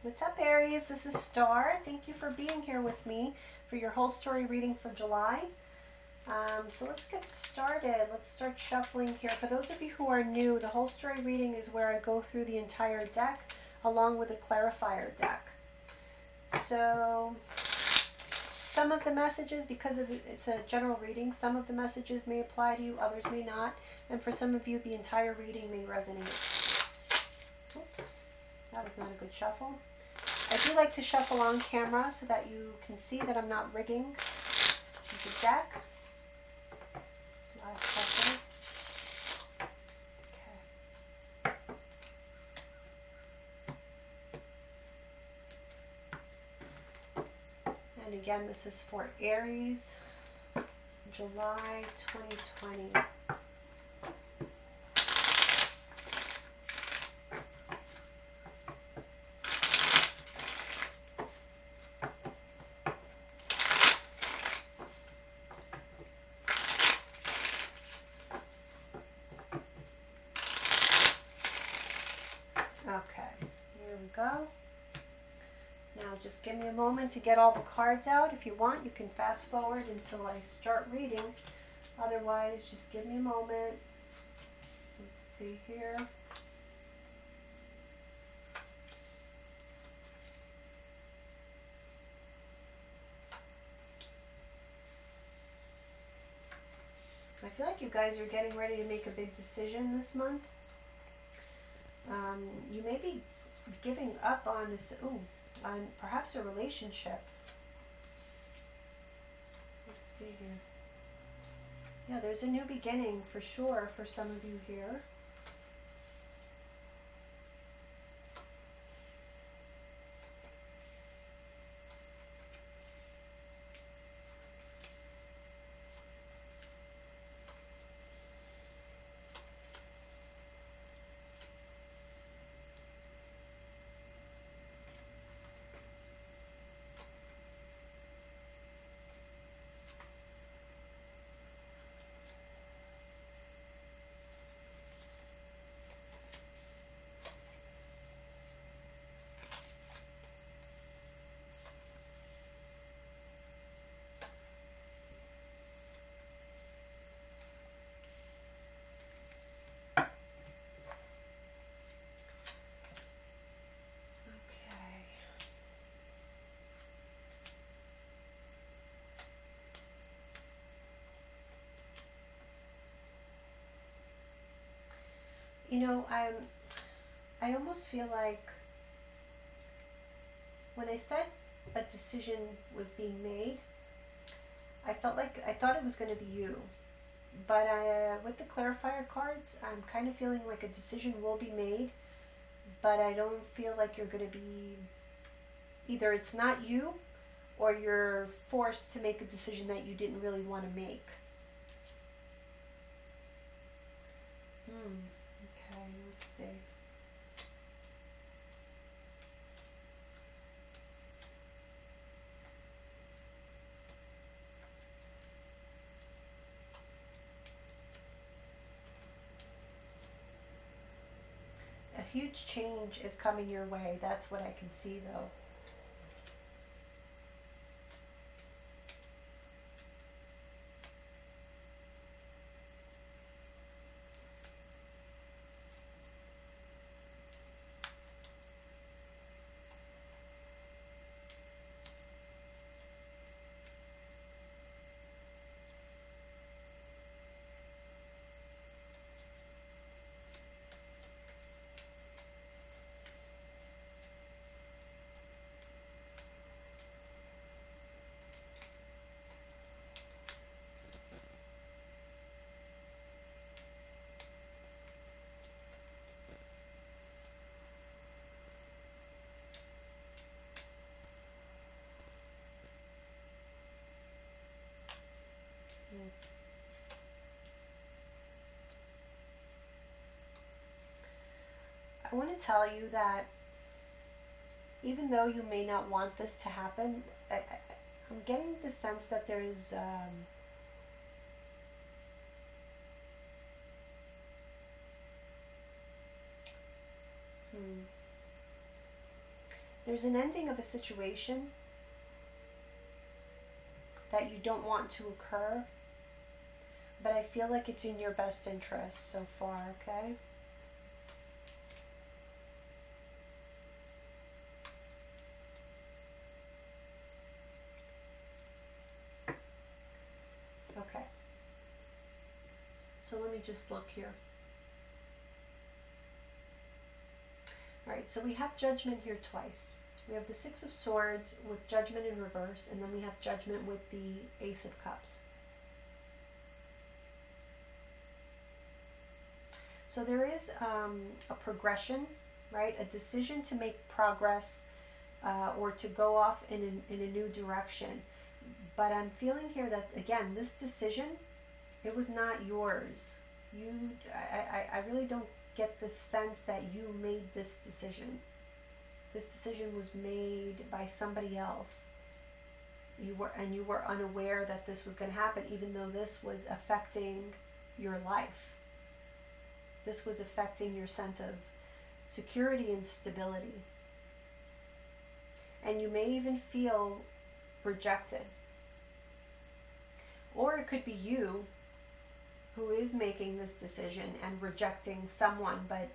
What's up, Aries? This is Star. Thank you for being here with me for your whole story reading for July. So let's get started. Let's start shuffling here. For those of you who are new, the whole story reading is where I go through the entire deck along with a clarifier deck. So some of the messages, because it's a general reading, some of the messages may apply to you, others may not. And for some of you, the entire reading may resonate. Oops, that was not a good shuffle. I do like to shuffle on camera so that you can see that I'm not rigging the deck. Last shuffle. Okay. And again, this is for Aries, July 2020. Okay, here we go. Now just give me a moment to get all the cards out. If you want, you can fast forward until I start reading. Otherwise, just give me a moment. Let's see here. I feel like you guys are getting ready to make a big decision this month. You may be giving up on on perhaps a relationship. Let's see here. Yeah, there's a new beginning for sure for some of you here. You know, I almost feel like when I said a decision was being made, I thought it was going to be you. But with the clarifier cards, I'm kind of feeling like a decision will be made, but I don't feel like you're going to be, either it's not you or you're forced to make a decision that you didn't really want to make. Okay, let's see. A huge change is coming your way. That's what I can see, though. I want to tell you that even though you may not want this to happen, I'm getting the sense that there's There's an ending of a situation that you don't want to occur, but I feel like it's in your best interest so far, okay? Okay. So let me just look here. All right, so we have Judgment here twice. We have the Six of Swords with Judgment in reverse, and then we have Judgment with the Ace of Cups. So there is a progression, right? A decision to make progress or to go off in a new direction. But I'm feeling here that, again, this decision, it was not yours. I really don't get the sense that you made this decision. This decision was made by somebody else. You were unaware that this was going to happen, even though this was affecting your life. This was affecting your sense of security and stability. And you may even feel rejected. Or it could be you who is making this decision and rejecting someone, but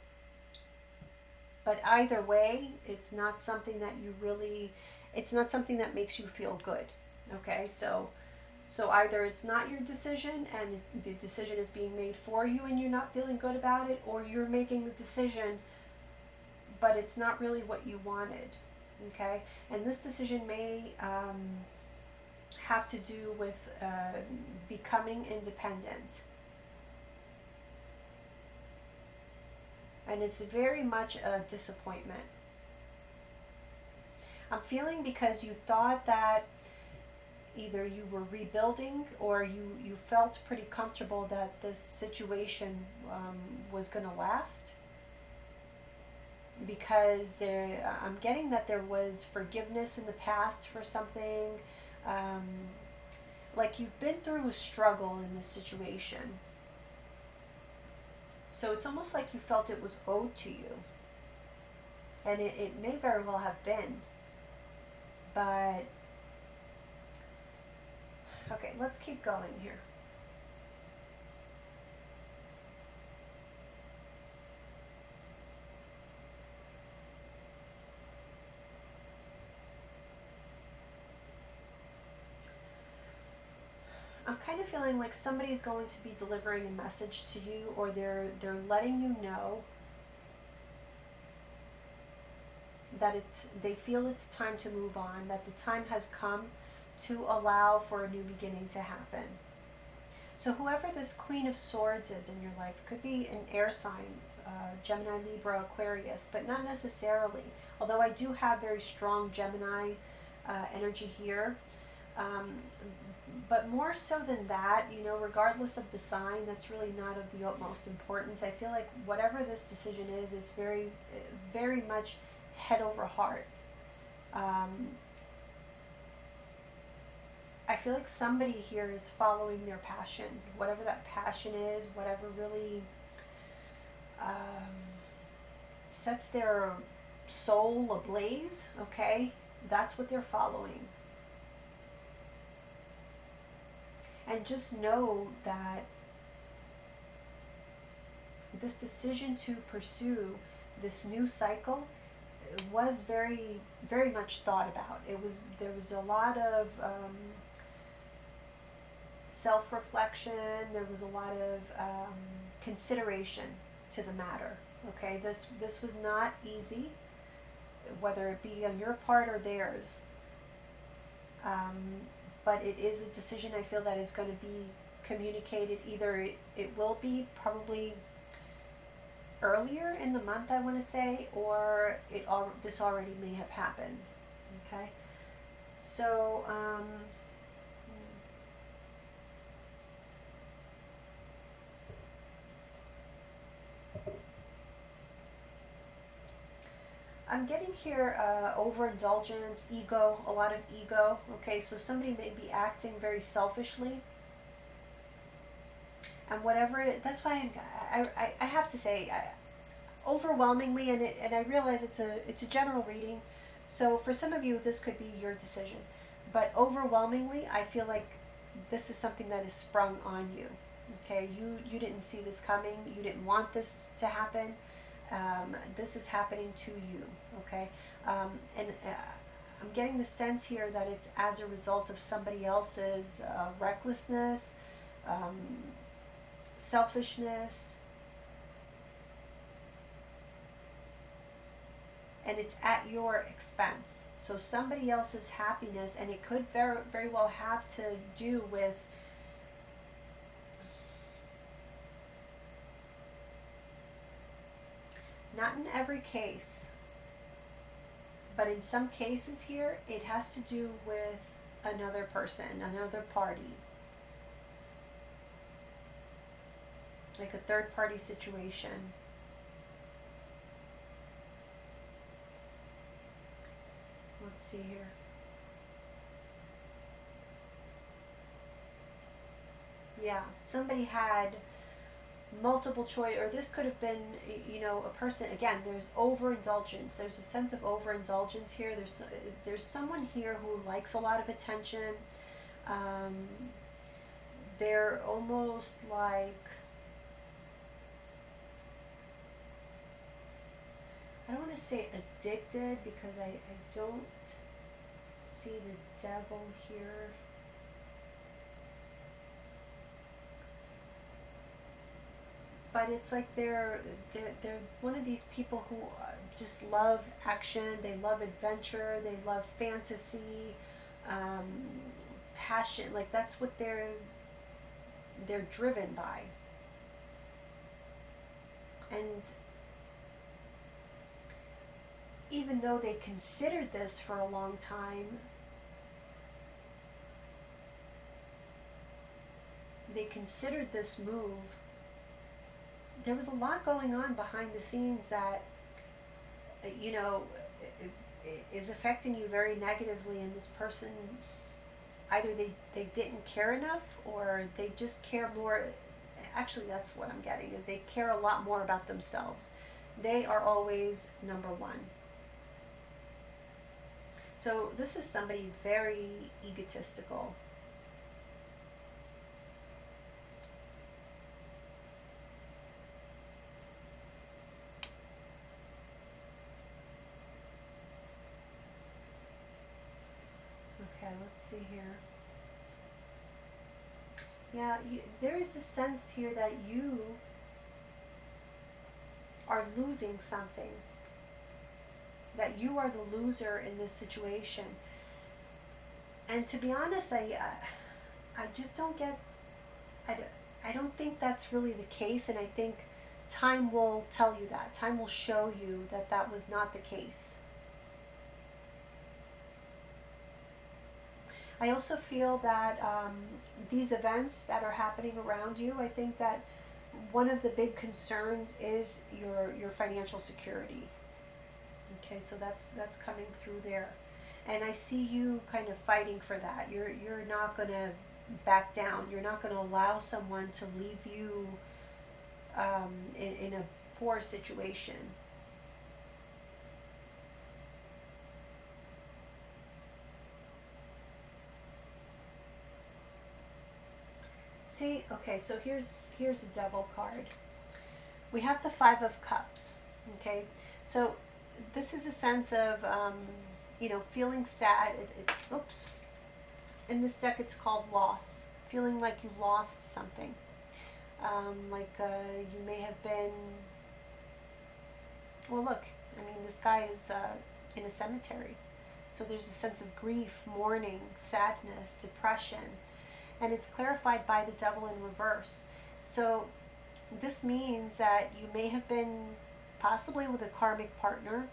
either way, it's not something that it's not something that makes you feel good. Okay, so either it's not your decision and the decision is being made for you and you're not feeling good about it, or you're making the decision but it's not really what you wanted. Okay, and this decision may have to do with becoming independent. And it's very much a disappointment. I'm feeling because you thought that either you were rebuilding or you felt pretty comfortable that this situation was going to last. Because I'm getting that there was forgiveness in the past for something. Like you've been through a struggle in this situation. So it's almost like you felt it was owed to you. And it may very well have been. But, okay, let's keep going here. I'm kind of feeling like somebody's going to be delivering a message to you, or they're letting you know that they feel it's time to move on, that the time has come to allow for a new beginning to happen. So whoever this Queen of Swords is in your life, it could be an air sign, Gemini, Libra, Aquarius, but not necessarily. Although I do have very strong Gemini energy here. But more so than that, regardless of the sign, that's really not of the utmost importance. I feel like whatever this decision is, it's very, very much head over heart. I feel like somebody here is following their passion, whatever that passion is, whatever really sets their soul ablaze, okay? That's what they're following. And just know that this decision to pursue this new cycle was very, very much thought about. There was a lot of self-reflection. There was a lot of consideration to the matter. Okay, this was not easy, whether it be on your part or theirs. But it is a decision I feel that is going to be communicated. Either it will be probably earlier in the month, I want to say, or this already may have happened. Okay, so I'm getting here overindulgence, ego, a lot of ego. Okay, so somebody may be acting very selfishly. And whatever that's why I have to say, overwhelmingly, and I realize it's a general reading, So for some of you, this could be your decision. But overwhelmingly, I feel like this is something that is sprung on you. Okay, you didn't see this coming. You didn't want this to happen. This is happening to you. Okay, and I'm getting the sense here that it's as a result of somebody else's recklessness, selfishness, and it's at your expense. So somebody else's happiness, and it could very, very well have to do with not in every case, but in some cases here, it has to do with another person, another party. Like a third party situation. Let's see here. Yeah, somebody had multiple choice, or this could have been, you know, a person. Again, there's overindulgence. There's a sense of overindulgence here. There's someone here who likes a lot of attention. They're almost like, I don't want to say addicted, because I don't see the devil here. But it's like they're one of these people who just love action. They love adventure. They love fantasy, passion. Like that's what they're driven by. And even though they considered this for a long time, they considered this move, there was a lot going on behind the scenes that, you know, is affecting you very negatively. And this person, either they didn't care enough, or they just care more. Actually, that's what I'm getting, is they care a lot more about themselves. They are always number one. So this is somebody very egotistical. Okay, let's see here. Yeah, there is a sense here that you are losing something. That you are the loser in this situation. And to be honest, I just don't get, I don't think that's really the case. And I think time will tell you that. Time will show you that that was not the case. I also feel that these events that are happening around you, I think that one of the big concerns is your financial security. Okay, so that's coming through there. And I see you kind of fighting for that. You're not going to back down. You're not going to allow someone to leave you in a poor situation. See, okay, so here's a devil card. We have the Five of Cups. Okay, so this is a sense of, you know, feeling sad. Oops. In this deck, it's called loss. Feeling like you lost something. You may have been... Well, look. I mean, this guy is in a cemetery. So there's a sense of grief, mourning, sadness, depression. And it's clarified by the devil in reverse. So this means that you may have been possibly with a karmic partner.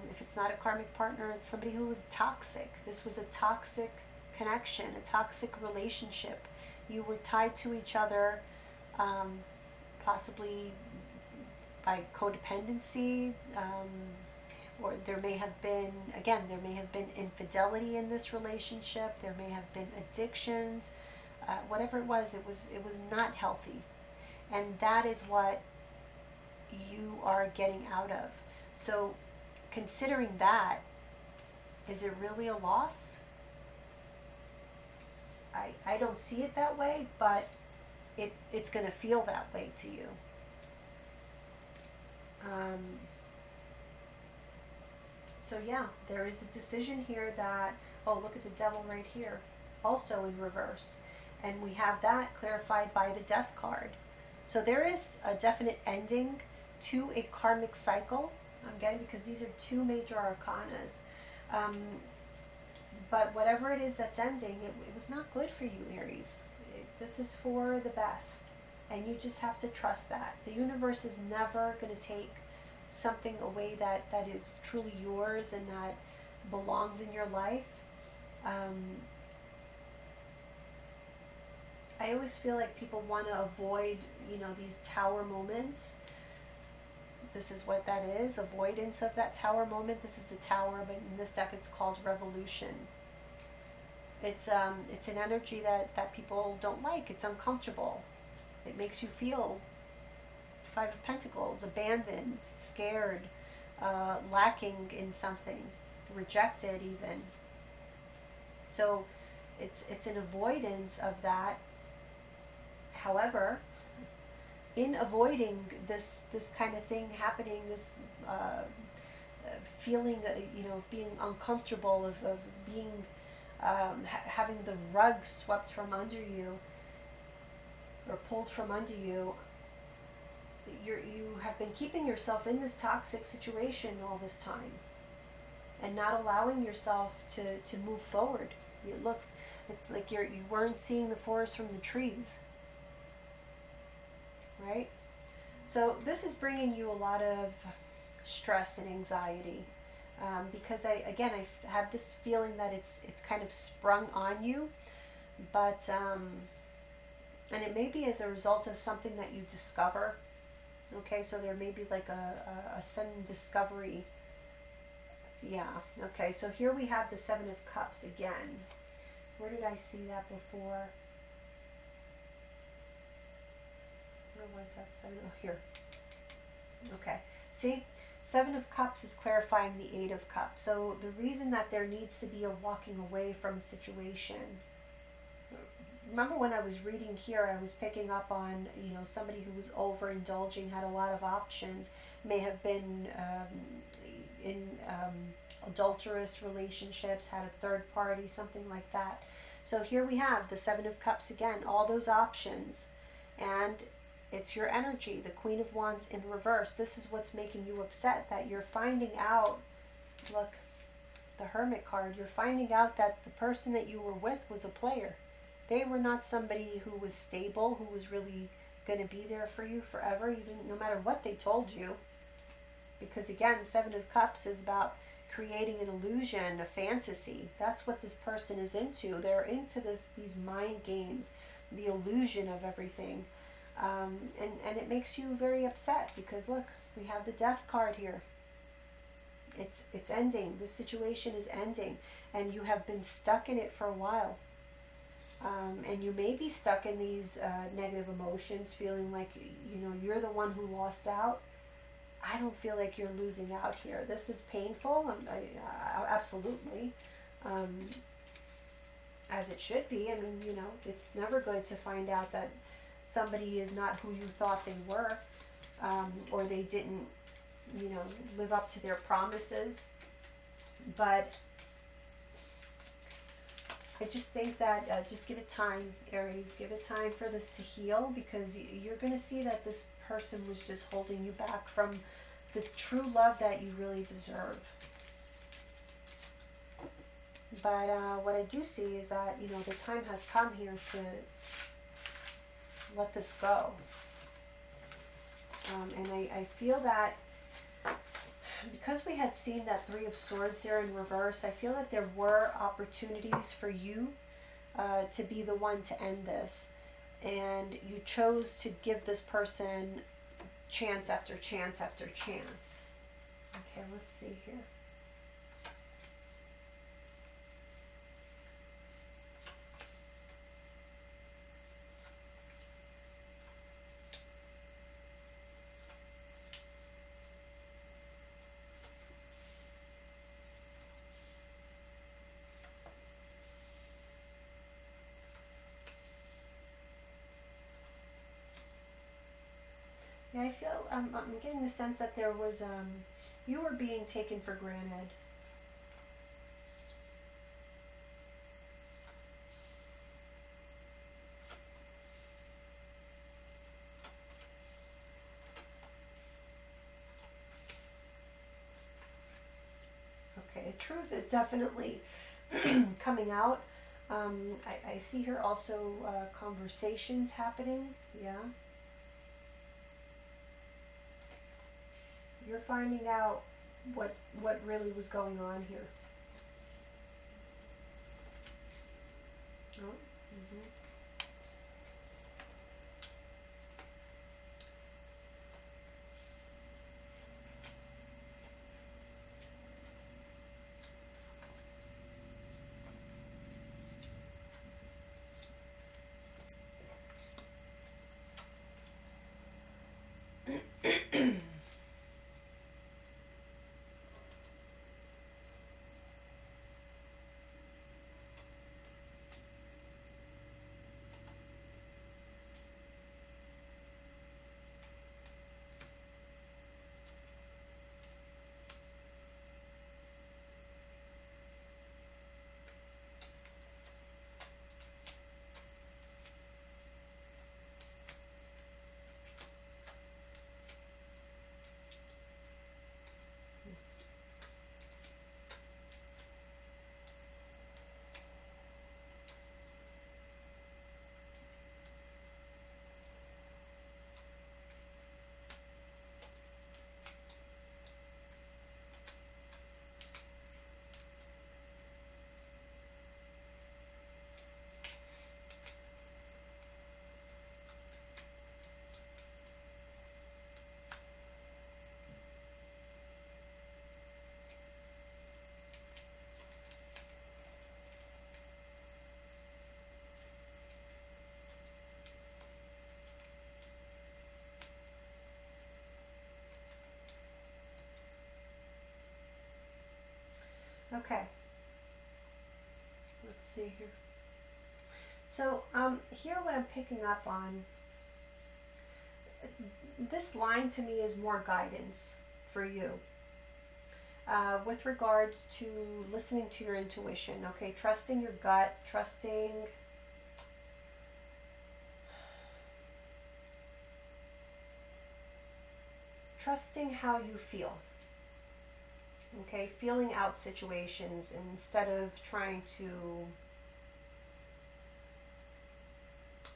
If it's not a karmic partner, it's somebody who was toxic. This was a toxic connection, a toxic relationship. You were tied to each other, possibly by codependency, or there may have been, again, there may have been infidelity in this relationship. There may have been addictions. Whatever it was not healthy. And that is what you are getting out of. So considering that, Is it really a loss? I don't see it that way, but it's going to feel that way to you. So yeah, there is a decision here that, oh, look at the devil right here, also in reverse. And we have that clarified by the death card. So there is a definite ending to a karmic cycle, okay, because these are two major arcanas. But whatever it is that's ending, it was not good for you, Aries. This is for the best. And you just have to trust that. The universe is never going to take something away that is truly yours and that belongs in your life. I always feel like people want to avoid, these tower moments. This is what that is, avoidance of that tower moment. This is the tower, but in this deck it's called revolution. It's an energy that people don't like. It's uncomfortable. It makes you feel, Five of Pentacles, abandoned, scared, lacking in something, rejected even. So it's an avoidance of that. However, in avoiding this kind of thing happening, this feeling, of being uncomfortable, of being, having the rug swept from under you or pulled from under you, you have been keeping yourself in this toxic situation all this time and not allowing yourself to move forward. Look, it's like you weren't seeing the forest from the trees. Right? So this is bringing you a lot of stress and anxiety, because I have this feeling that it's kind of sprung on you, but and it may be as a result of something that you discover. Okay, so there may be like a sudden discovery. Yeah, okay, so here we have the Seven of Cups again. Where did I see that before? Where was that seven? Oh, here. Okay. See, Seven of Cups is clarifying the Eight of Cups. So the reason that there needs to be a walking away from a situation. Remember when I was reading here, I was picking up on, somebody who was overindulging, had a lot of options, may have been in adulterous relationships, had a third party, something like that. So here we have the Seven of Cups again, all those options. And it's your energy, the Queen of Wands in reverse. This is what's making you upset, that you're finding out, look, the Hermit card, you're finding out that the person that you were with was a player. They were not somebody who was stable, who was really going to be there for you forever, even no matter what they told you. Because again, Seven of Cups is about creating an illusion, a fantasy. That's what this person is into. They're into these mind games, the illusion of everything. And it makes you very upset because look, we have the Death card here. It's ending. This situation is ending, and you have been stuck in it for a while. And you may be stuck in these negative emotions, feeling like you're the one who lost out. I don't feel like you're losing out here. This is painful, absolutely, as it should be. I mean, it's never good to find out that somebody is not who you thought they were, or they didn't, live up to their promises. But I just think that just give it time, Aries. Give it time for this to heal, because you're going to see that this person was just holding you back from the true love that you really deserve. But what I do see is that, the time has come here to let this go. And I feel that because we had seen that Three of Swords there in reverse, I feel that there were opportunities for you to be the one to end this. And you chose to give this person chance after chance after chance. Okay, let's see here. I'm getting the sense that there was, you were being taken for granted. Okay, truth is definitely coming out. I see here also conversations happening. Yeah. You're finding out what really was going on here. Oh, mm-hmm. Okay. Let's see here. So, here what I'm picking up on, this line to me is more guidance for you. With regards to listening to your intuition, okay? Trusting your gut, trusting how you feel. Okay, feeling out situations instead of trying to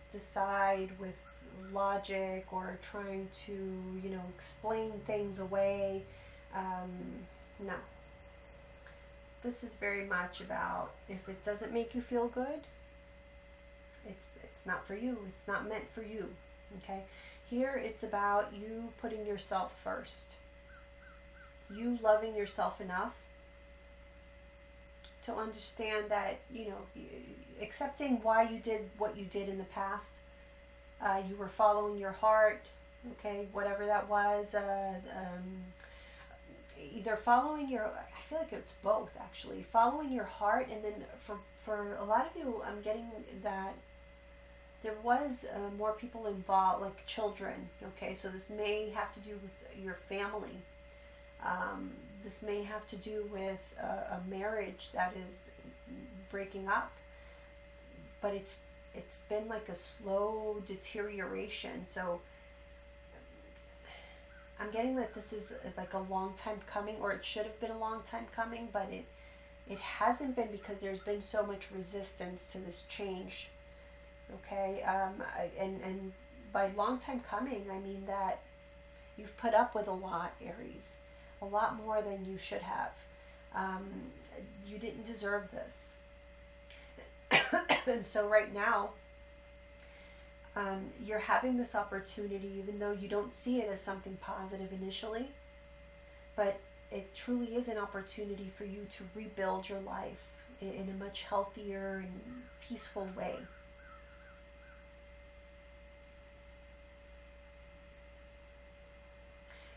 decide with logic or trying to, explain things away. No. This is very much about, if it doesn't make you feel good, it's not for you. It's not meant for you. Okay? Here it's about you putting yourself first. You loving yourself enough to understand that, accepting why you did what you did in the past. You were following your heart, okay, whatever that was. Either following your, I feel like it's both actually, following your heart, and then for a lot of you, I'm getting that there was more people involved, like children, okay, so this may have to do with your family. This may have to do with a marriage that is breaking up, but it's been like a slow deterioration. So I'm getting that this is like a long time coming, or it should have been a long time coming, but it hasn't been, because there's been so much resistance to this change. Okay, and by long time coming, I mean that you've put up with a lot, Aries. A lot more than you should have. You didn't deserve this. And so right now, you're having this opportunity, even though you don't see it as something positive initially, but it truly is an opportunity for you to rebuild your life in a much healthier and peaceful way.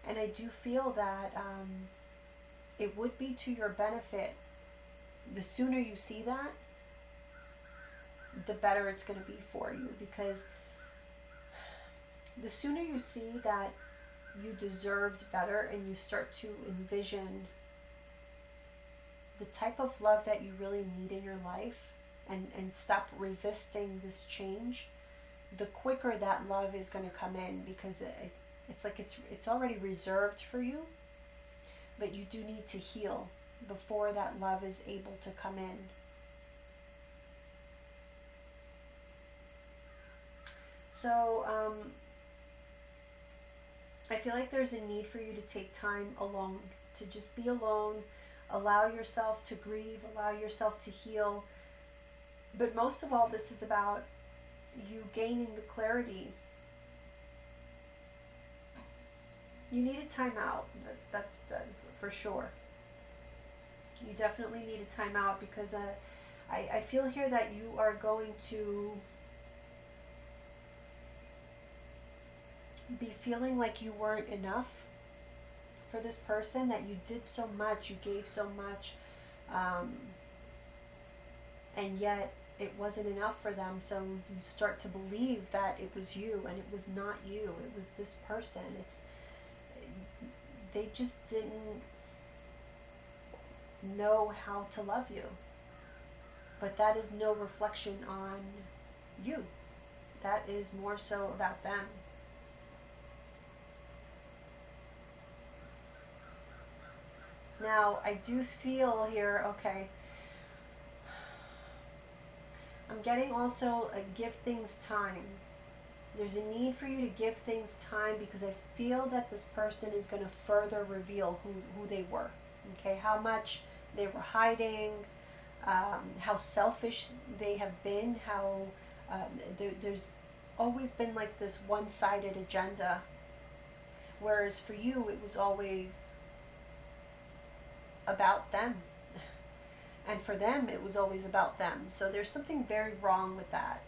And I do feel that it would be to your benefit. The sooner you see that, the better it's going to be for you, because the sooner you see that you deserved better, and you start to envision the type of love that you really need in your life, and stop resisting this change, the quicker that love is going to come in, because it's like it's already reserved for you, but you do need to heal before that love is able to come in. So I feel like there's a need for you to take time alone, to just be alone, allow yourself to grieve, allow yourself to heal. But most of all, this is about you gaining the clarity. You need a timeout. That's for sure. You definitely need a timeout, because I feel here that you are going to be feeling like you weren't enough for this person, that you did so much, you gave so much, and yet it wasn't enough for them. So you start to believe that it was you, and it was not you, it was this person. They just didn't know how to love you. But that is no reflection on you. That is more so about them. Now, I do feel here, okay, I'm getting also a give things time. There's a need for you to give things time, because I feel that this person is going to further reveal who they were. Okay, how much they were hiding, how selfish they have been, how there's always been like this one-sided agenda. Whereas for you, it was always about them. And for them, it was always about them. So there's something very wrong with that.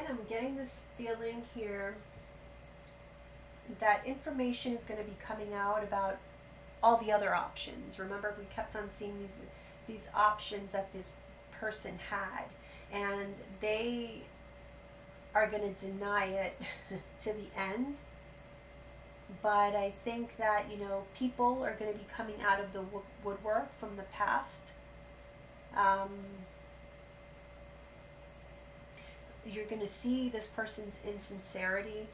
I'm getting this feeling here that information is going to be coming out about all the other options. Remember, we kept on seeing these options that this person had, and they are going to deny it to the end. But I think that, people are going to be coming out of the woodwork from the past. You're going to see this person's insincerity.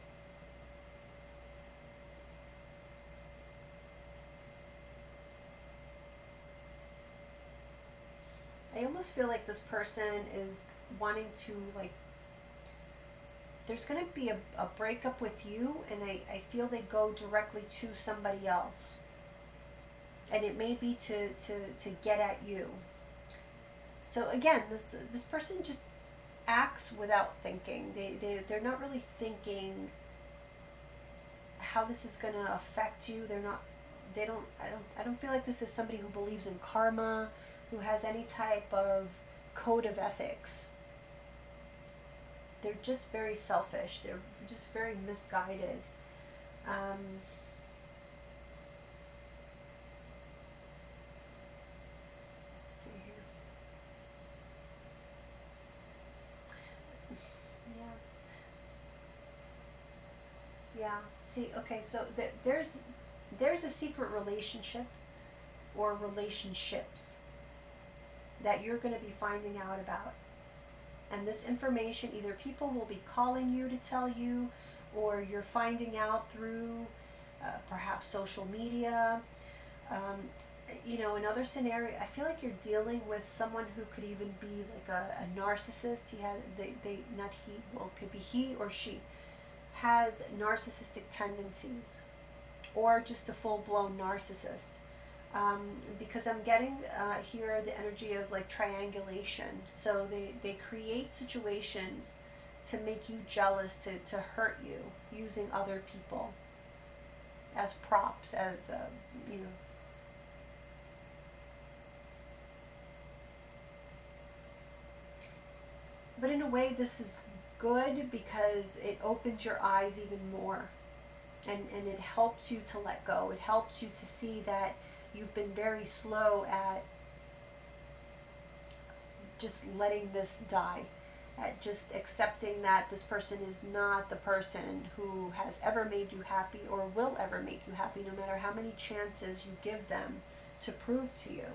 I almost feel like this person is wanting to, there's going to be a breakup with you, and I feel they go directly to somebody else. And it may be to get at you. So again, this person just acts without thinking. They're not really thinking how this is going to affect you. I don't feel like this is somebody who believes in karma, who has any type of code of ethics. They're just very selfish. They're just very misguided. Let's see here. Yeah. See, okay, so there's a secret relationship or relationships that you're going to be finding out about. And this information, either people will be calling you to tell you, or you're finding out through perhaps social media. Another scenario, I feel like you're dealing with someone who could even be like a narcissist. Could be he or she has narcissistic tendencies, or just a full-blown narcissist. Because I'm getting here the energy of triangulation. So they create situations to make you jealous, to hurt you, using other people as props, as But in a way, this is good, because it opens your eyes even more, and it helps you to let go. It helps you to see that you've been very slow at just letting this die, at just accepting that this person is not the person who has ever made you happy or will ever make you happy, no matter how many chances you give them to prove to you.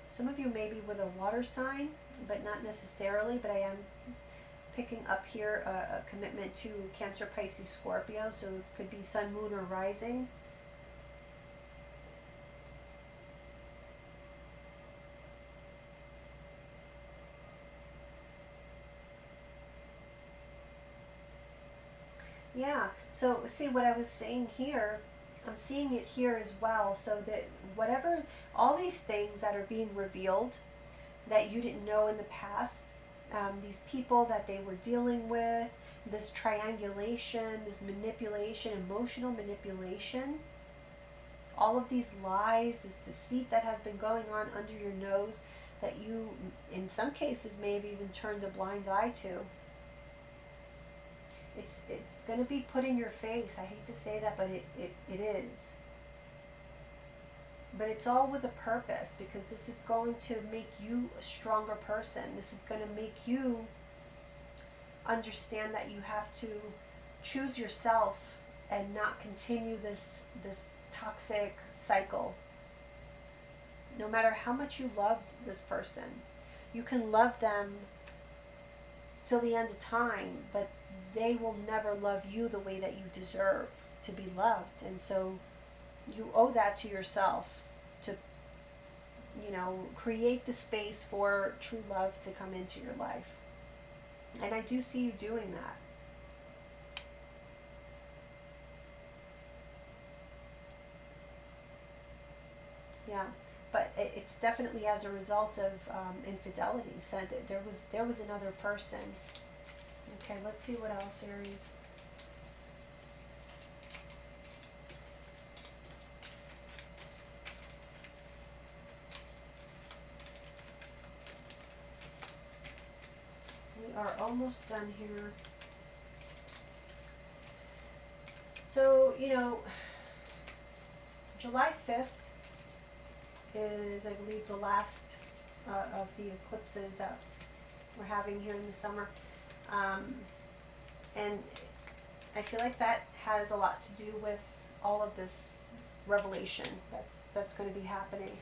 Some of you may be with a water sign, but not necessarily, but I am picking up here a commitment to Cancer, Pisces, Scorpio, so it could be sun, moon, or rising. Yeah, so see what I was saying here, I'm seeing it here as well, so that whatever, all these things that are being revealed that you didn't know in the past, these people that they were dealing with, this triangulation, this manipulation, emotional manipulation, all of these lies, this deceit that has been going on under your nose that you, in some cases, may have even turned a blind eye to. It's going to be put in your face. I hate to say that, but it is. But it's all with a purpose, because this is going to make you a stronger person. This is going to make you understand that you have to choose yourself and not continue this toxic cycle. No matter how much you loved this person, you can love them till the end of time, but they will never love you the way that you deserve to be loved. And so you owe that to yourself, to, create the space for true love to come into your life. And I do see you doing that. Yeah, but it's definitely as a result of infidelity. So that there was another person. Okay, let's see what else, Aries. We are almost done here. So, July 5th is, I believe, the last of the eclipses that we're having here in the summer. And I feel like that has a lot to do with all of this revelation that's going to be happening.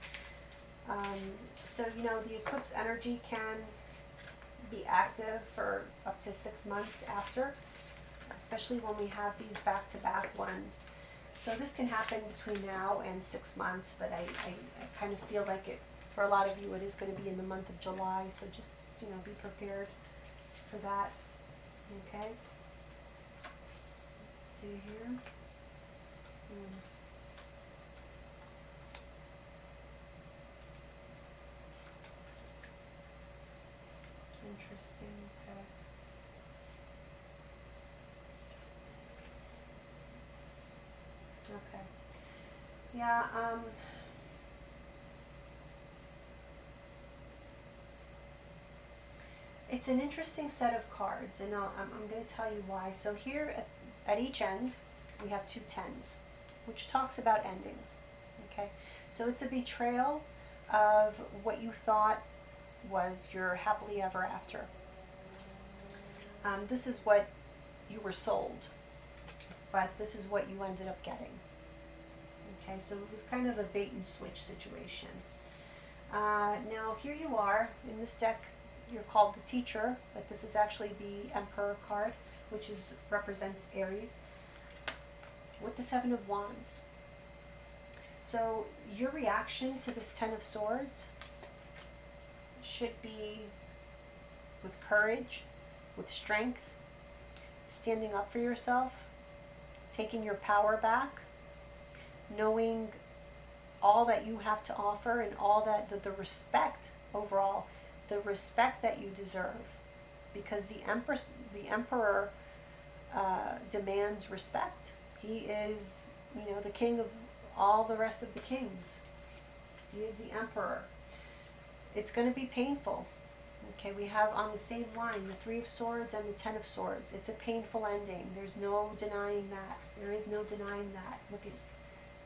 So, the eclipse energy can be active for up to 6 months after, especially when we have these back-to-back ones. So this can happen between now and 6 months, but I kind of feel like it, for a lot of you, it is going to be in the month of July, so just, be prepared for that. Okay? Let's see here. Interesting. Okay. Yeah, it's an interesting set of cards, and I'm going to tell you why. So here at each end, we have 2 tens, which talks about endings. Okay? So it's a betrayal of what you thought was your happily ever after. This is what you were sold, but this is what you ended up getting. Okay, so it was kind of a bait and switch situation. Now here you are in this deck. You're called the Teacher, but this is actually the Emperor card, which represents Aries, with the 7 of Wands. So your reaction to this 10 of Swords should be with courage, with strength, standing up for yourself, taking your power back, knowing all that you have to offer, and all that the respect overall, the respect that you deserve, because the emperor demands respect. He is, the king of all the rest of the kings. He is the emperor. It's going to be painful. Okay, we have on the same line the Three of Swords and the Ten of Swords. It's a painful ending. There's no denying that. There is no denying that. Look at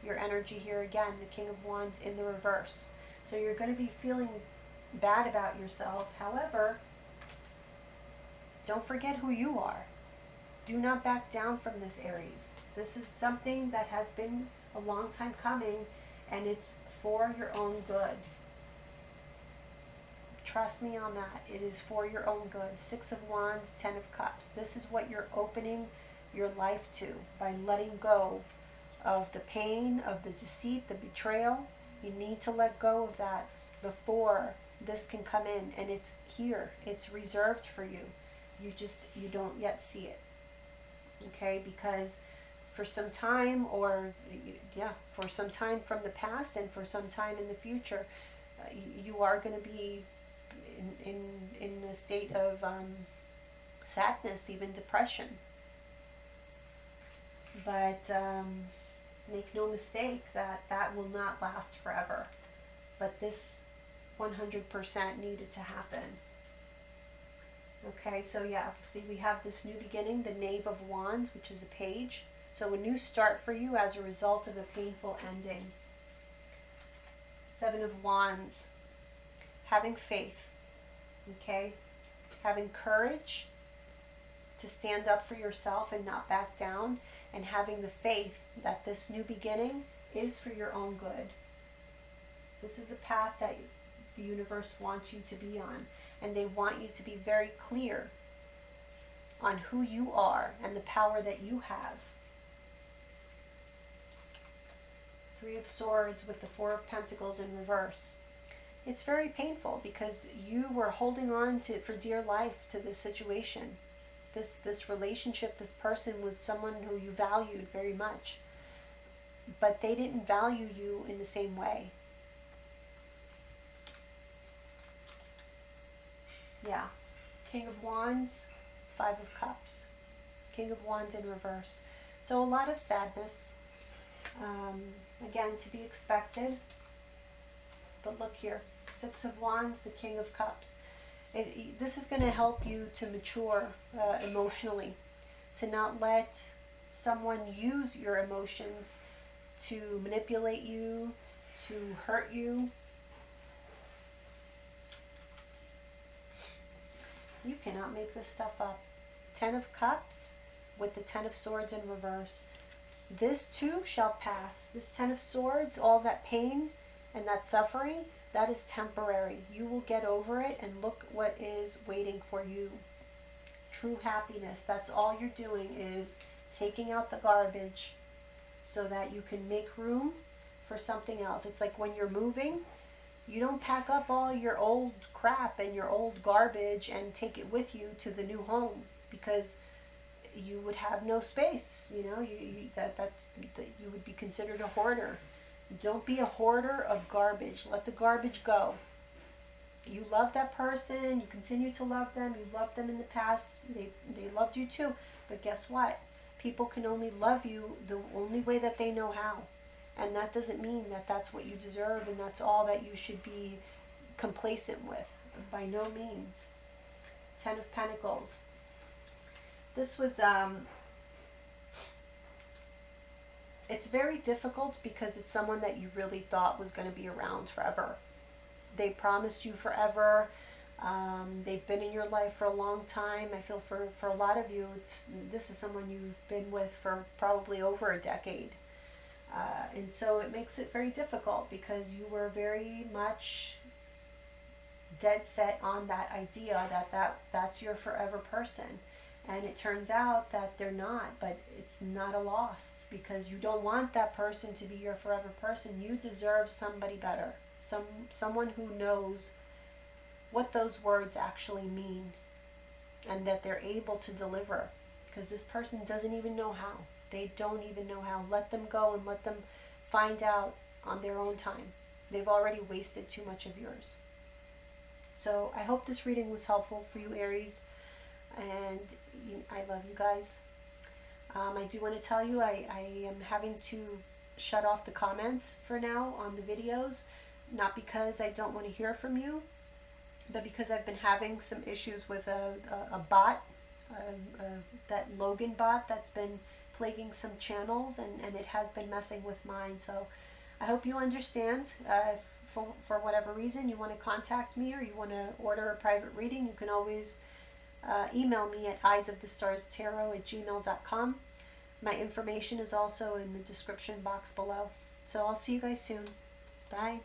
your energy here again, the King of Wands in the reverse. So you're going to be feeling bad about yourself. However, don't forget who you are. Do not back down from this, Aries. This is something that has been a long time coming, and it's for your own good. Trust me on that. It is for your own good. Six of Wands, Ten of Cups. This is what you're opening your life to by letting go of the pain, of the deceit, the betrayal. You need to let go of that before this can come in. And it's here. It's reserved for you. You don't yet see it. Okay? Because for some time, for some time from the past and for some time in the future, you are going to be in a state of sadness, even depression. But make no mistake that will not last forever. But this 100% needed to happen. Okay, so yeah, see, we have this new beginning, the Knave of Wands, which is a page. So a new start for you as a result of a painful ending. Seven of Wands, having faith. Okay, having courage to stand up for yourself and not back down, and having the faith that this new beginning is for your own good. This is the path that the universe wants you to be on, and they want you to be very clear on who you are and the power that you have. Three of Swords with the Four of Pentacles in reverse. It's very painful because you were holding on to for dear life to this situation. This relationship, this person was someone who you valued very much. But they didn't value you in the same way. Yeah. King of Wands, Five of Cups. King of Wands in reverse. So a lot of sadness. Again, to be expected. But look here. Six of Wands, the King of Cups. This is going to help you to mature emotionally, to not let someone use your emotions to manipulate you, to hurt you. You cannot make this stuff up. Ten of Cups with the Ten of Swords in reverse. This too shall pass. This Ten of Swords, all that pain and that suffering, that is temporary. You will get over it, and look what is waiting for you. True happiness. That's all you're doing, is taking out the garbage so that you can make room for something else. It's like when you're moving, you don't pack up all your old crap and your old garbage and take it with you to the new home, because you would have no space. You know, you would be considered a hoarder. Don't be a hoarder of garbage. Let the garbage go. You love that person. You continue to love them. You loved them in the past. They loved you too. But guess what? People can only love you the only way that they know how. And that doesn't mean that that's what you deserve and that's all that you should be complacent with. By no means. Ten of Pentacles. This was... It's very difficult because it's someone that you really thought was going to be around forever. They promised you forever. They've been in your life for a long time. I feel for a lot of you, this is someone you've been with for probably over a decade. And so it makes it very difficult because you were very much dead set on that idea that's your forever person. And it turns out that they're not, but it's not a loss because you don't want that person to be your forever person. You deserve somebody better, someone who knows what those words actually mean and that they're able to deliver, because this person doesn't even know how. They don't even know how. Let them go and let them find out on their own time. They've already wasted too much of yours. So I hope this reading was helpful for you, Aries. And I love you guys. I do want to tell you I am having to shut off the comments for now on the videos, not because I don't want to hear from you, but because I've been having some issues with a bot, that Logan bot that's been plaguing some channels, and it has been messing with mine. So I hope you understand. If for whatever reason you want to contact me or you want to order a private reading, you can always email me at eyesofthestarstarot@gmail.com. My information is also in the description box below. So I'll see you guys soon. Bye.